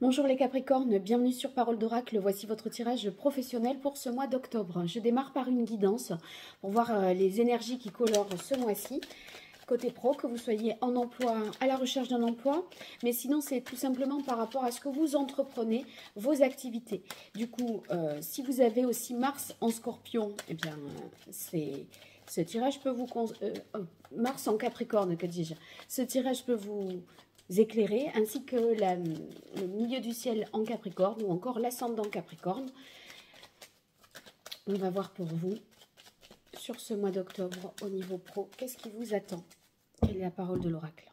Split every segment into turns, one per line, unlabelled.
Bonjour les Capricornes, bienvenue sur Parole d'Oracle. Voici votre tirage professionnel pour ce mois d'octobre. Je démarre par une guidance pour voir les énergies qui colorent ce mois-ci. Côté pro, que vous soyez en emploi, à la recherche d'un emploi, mais sinon c'est tout simplement par rapport à ce que vous entreprenez, vos activités. Du coup, si vous avez aussi Mars en Scorpion, eh bien ce tirage peut vous... Mars en Capricorne, que dis-je? Ce tirage peut vous éclairer, ainsi que le milieu du ciel en Capricorne ou encore l'ascendant Capricorne. On va voir pour vous sur ce mois d'octobre au niveau pro, qu'est-ce qui vous attend? Quelle est la parole de l'oracle?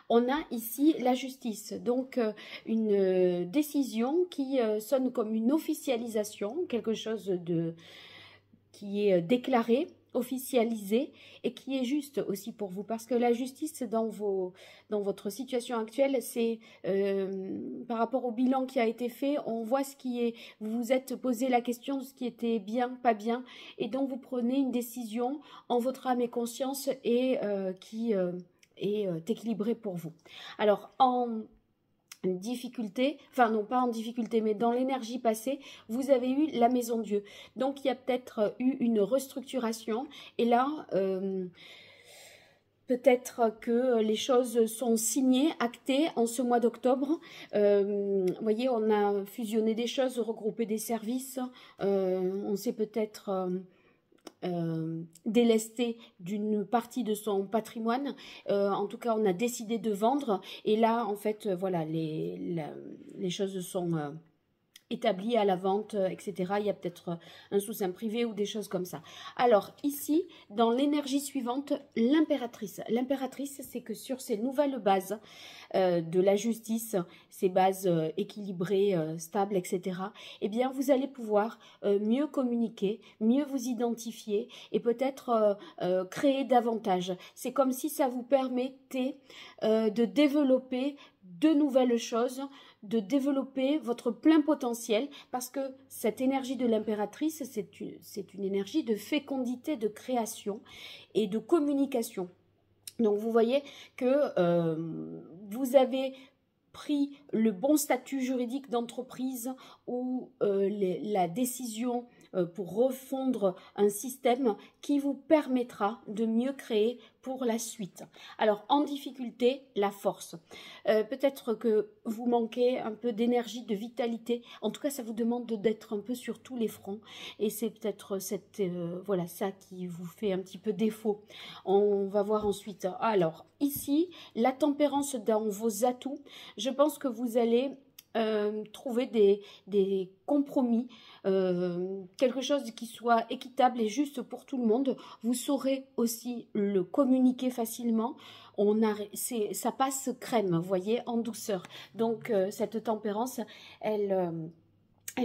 On a ici la justice, donc une décision qui sonne comme une officialisation, quelque chose qui est déclaré, officialisé et qui est juste aussi pour vous, parce que la justice dans votre situation actuelle, c'est par rapport au bilan qui a été fait, on voit ce qui est, vous vous êtes posé la question de ce qui était bien, pas bien, et donc vous prenez une décision en votre âme et conscience et qui est équilibrée pour vous. Alors en difficulté, enfin non pas en difficulté, mais dans l'énergie passée, vous avez eu la maison Dieu. Donc il y a peut-être eu une restructuration et là, peut-être que les choses sont signées, actées en ce mois d'octobre. Vous voyez, on a fusionné des choses, regroupé des services, on s'est peut-être... délesté d'une partie de son patrimoine. En tout cas, on a décidé de vendre. Et là, en fait, voilà, les choses sont établies à la vente, etc. Il y a peut-être un soutien privé ou des choses comme ça. Alors, ici, dans l'énergie suivante, l'impératrice. L'impératrice, c'est que sur ces nouvelles bases de la justice, ces bases équilibrées, stables, etc., eh bien, vous allez pouvoir mieux communiquer, mieux vous identifier et peut-être créer davantage. C'est comme si ça vous permettait de développer de nouvelles choses, de développer votre plein potentiel, parce que cette énergie de l'impératrice, c'est une énergie de fécondité, de création et de communication. Donc vous voyez que vous avez pris le bon statut juridique d'entreprise ou la décision pour refondre un système qui vous permettra de mieux créer pour la suite. Alors en difficulté, la force. Peut-être que vous manquez un peu d'énergie, de vitalité. En tout cas, ça vous demande d'être un peu sur tous les fronts. Et c'est peut-être voilà, ça qui vous fait un petit peu défaut. On va voir ensuite. Alors ici, la tempérance dans vos atouts. Je pense que vous allez trouver des compromis, quelque chose qui soit équitable et juste pour tout le monde. Vous saurez aussi le communiquer facilement. Ça passe crème, vous voyez, en douceur. Donc cette tempérance, elle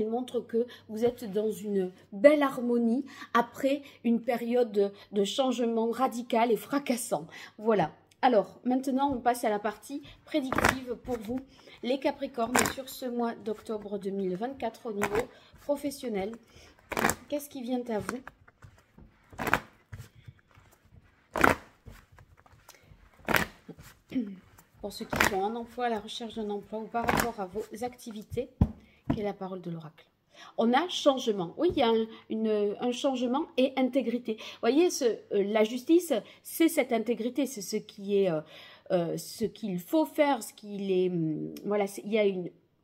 montre que vous êtes dans une belle harmonie après une période de changement radical et fracassant. Voilà. Alors, maintenant, on passe à la partie prédictive pour vous, les Capricornes, sur ce mois d'octobre 2024 au niveau professionnel. Qu'est-ce qui vient à vous? Pour ceux qui sont en emploi, à la recherche d'un emploi ou par rapport à vos activités, quelle est la parole de l'oracle? On a changement. Oui, il y a un changement et intégrité. Vous voyez, la justice, c'est cette intégrité, c'est ce qui est, ce qu'il faut faire, ce qu'il est. Voilà, il y a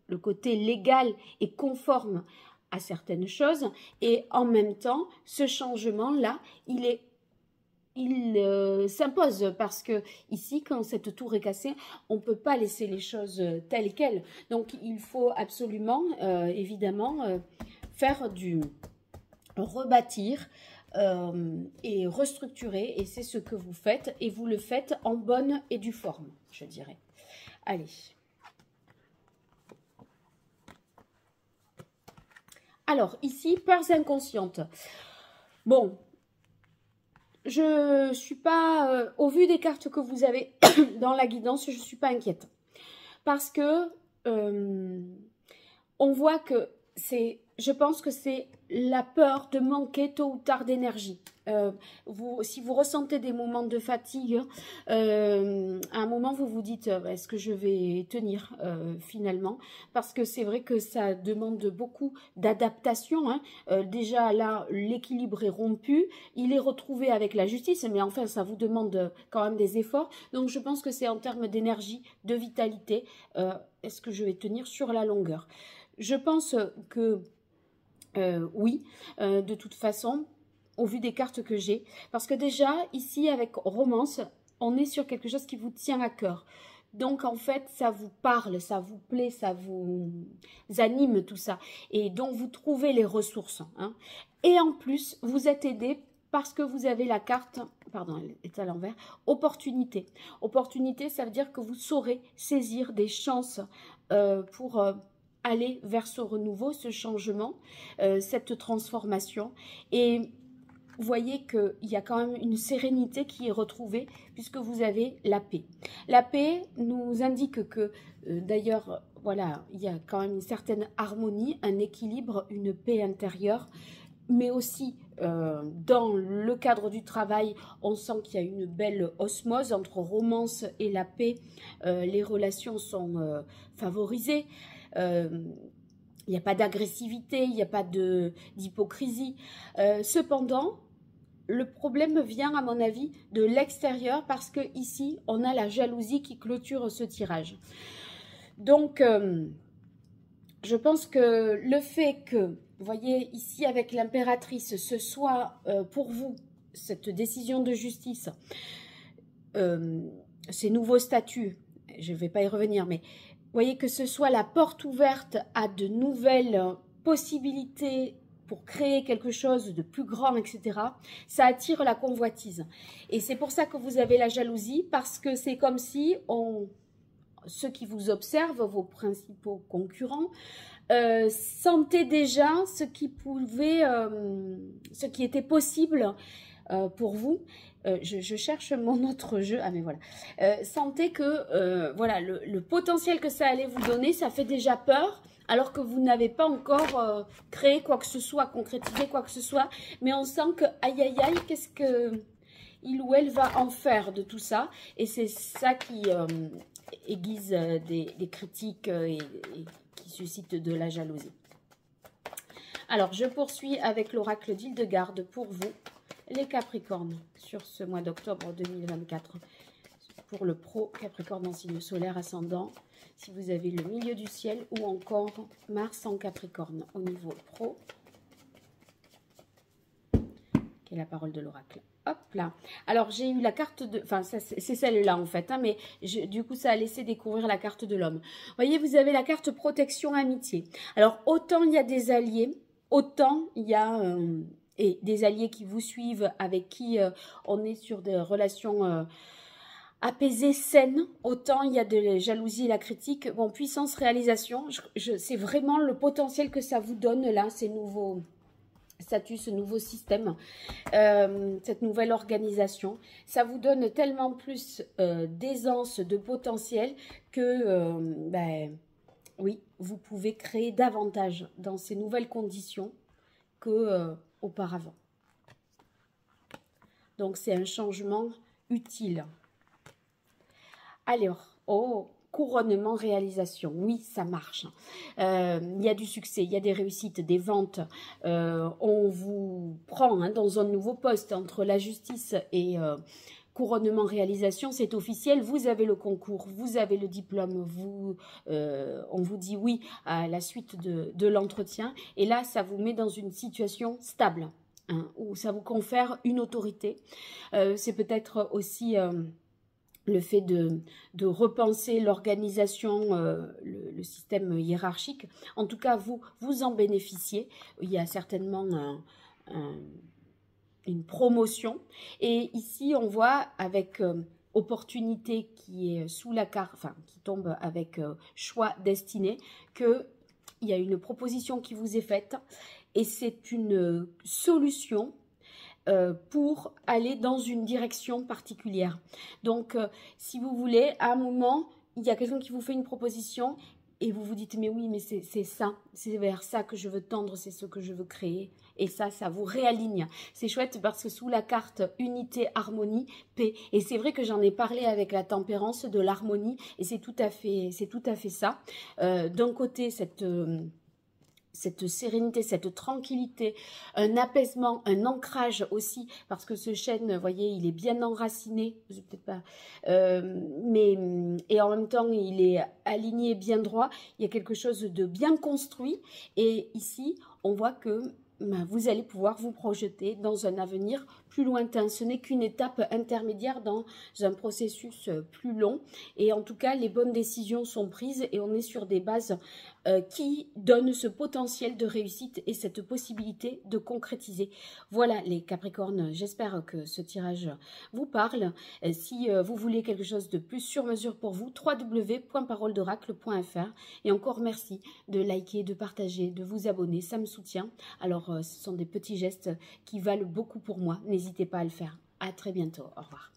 le côté légal et conforme à certaines choses, et en même temps, ce changement-là, il s'impose, parce que ici, quand cette tour est cassée, on ne peut pas laisser les choses telles quelles. Donc, il faut absolument, évidemment, faire rebâtir et restructurer, et c'est ce que vous faites, et vous le faites en bonne et due forme, je dirais. Allez. Alors, ici, peurs inconscientes. Bon, je ne suis pas, au vu des cartes que vous avez dans la guidance, je ne suis pas inquiète. Parce que on voit que c'est je pense que c'est la peur de manquer tôt ou tard d'énergie. Si vous ressentez des moments de fatigue, à un moment vous vous dites est-ce que je vais tenir finalement, parce que c'est vrai que ça demande beaucoup d'adaptation, hein. Déjà là l'équilibre est rompu, il est retrouvé avec la justice, mais enfin ça vous demande quand même des efforts, donc je pense que c'est en termes d'énergie, de vitalité, est-ce que je vais tenir sur la longueur. Je pense que oui, de toute façon, au vu des cartes que j'ai. Parce que déjà, ici, avec Romance, on est sur quelque chose qui vous tient à cœur. Donc, en fait, ça vous parle, ça vous plaît, ça vous anime, tout ça. Et donc, vous trouvez les ressources, hein. Et en plus, vous êtes aidé parce que vous avez la carte, pardon, elle est à l'envers, opportunité. Opportunité, ça veut dire que vous saurez saisir des chances pour aller vers ce renouveau, ce changement, cette transformation. Et vous voyez qu'il y a quand même une sérénité qui est retrouvée puisque vous avez la paix. La paix nous indique que, d'ailleurs, voilà, il y a quand même une certaine harmonie, un équilibre, une paix intérieure, mais aussi dans le cadre du travail, on sent qu'il y a une belle osmose entre Romance et la paix. Les relations sont favorisées. Il n'y a pas d'agressivité, il n'y a pas d'hypocrisie. Cependant, le problème vient, à mon avis, de l'extérieur parce que ici, on a la jalousie qui clôture ce tirage. Donc, je pense que le fait que, vous voyez, ici avec l'impératrice, ce soit pour vous, cette décision de justice, ces nouveaux statuts, je ne vais pas y revenir, mais vous voyez que ce soit la porte ouverte à de nouvelles possibilités pour créer quelque chose de plus grand, etc., ça attire la convoitise. Et c'est pour ça que vous avez la jalousie, parce que c'est comme si ceux qui vous observent, vos principaux concurrents, sentaient déjà ce qui était possible pour vous. Je cherche mon autre jeu. Ah mais voilà. Sentez que voilà, le potentiel que ça allait vous donner, ça fait déjà peur, alors que vous n'avez pas encore créé quoi que ce soit, concrétisé quoi que ce soit. Mais on sent que aïe aïe aïe, qu'est-ce que il ou elle va en faire de tout ça. Et c'est ça qui aiguise des critiques et qui suscite de la jalousie. Alors, je poursuis avec l'oracle d'Hildegarde pour vous, les Capricornes, sur ce mois d'octobre 2024. Pour le pro Capricorne en signe solaire ascendant, si vous avez le milieu du ciel ou encore Mars en Capricorne au niveau pro. Quelle est la parole de l'oracle? Hop là. Alors, j'ai eu la carte de... Enfin, c'est celle-là, en fait. Hein, mais du coup, ça a laissé découvrir la carte de l'homme. Vous voyez, vous avez la carte protection amitié. Alors, autant il y a des alliés, autant il y a des alliés qui vous suivent, avec qui on est sur des relations apaisées, saines. Autant il y a de la jalousie et la critique. Bon, puissance, réalisation. C'est vraiment le potentiel que ça vous donne, là, ces nouveaux... statut, ce nouveau système, cette nouvelle organisation, ça vous donne tellement plus d'aisance, de potentiel que, ben, oui, vous pouvez créer davantage dans ces nouvelles conditions que auparavant. Donc, c'est un changement utile. Alors, couronnement, réalisation, oui, ça marche. Il y a du succès, il y a des réussites, des ventes. On vous prend dans un nouveau poste entre la justice et couronnement, réalisation, c'est officiel. Vous avez le concours, vous avez le diplôme, on vous dit oui à la suite de l'entretien. Et là, ça vous met dans une situation stable, hein, où ça vous confère une autorité. C'est peut-être aussi... le fait de repenser l'organisation, le système hiérarchique. En tout cas, vous en bénéficiez. Il y a certainement une promotion. Et ici, on voit avec opportunité qui est sous la carte, enfin, qui tombe avec choix destiné, qu'il y a une proposition qui vous est faite. Et c'est une solution pour aller dans une direction particulière. Donc, si vous voulez, à un moment, il y a quelqu'un qui vous fait une proposition et vous vous dites, mais oui, mais c'est ça, c'est vers ça que je veux tendre, c'est ce que je veux créer. Et ça vous réaligne. C'est chouette parce que sous la carte unité, harmonie, paix. Et c'est vrai que j'en ai parlé avec la tempérance de l'harmonie et c'est tout à fait ça. D'un côté, cette sérénité, cette tranquillité, un apaisement, un ancrage aussi, parce que ce chêne, vous voyez, il est bien enraciné, peut-être pas, et en même temps, il est aligné, bien droit, il y a quelque chose de bien construit, et ici, on voit que vous allez pouvoir vous projeter dans un avenir plus lointain. Ce n'est qu'une étape intermédiaire dans un processus plus long. Et en tout cas, les bonnes décisions sont prises et on est sur des bases qui donnent ce potentiel de réussite et cette possibilité de concrétiser. Voilà les Capricornes, j'espère que ce tirage vous parle. Si vous voulez quelque chose de plus sur mesure pour vous, www.paroledoracle.fr. Et encore merci de liker, de partager, de vous abonner, ça me soutient. Alors, ce sont des petits gestes qui valent beaucoup pour moi. N'hésitez pas à le faire. À très bientôt. Au revoir.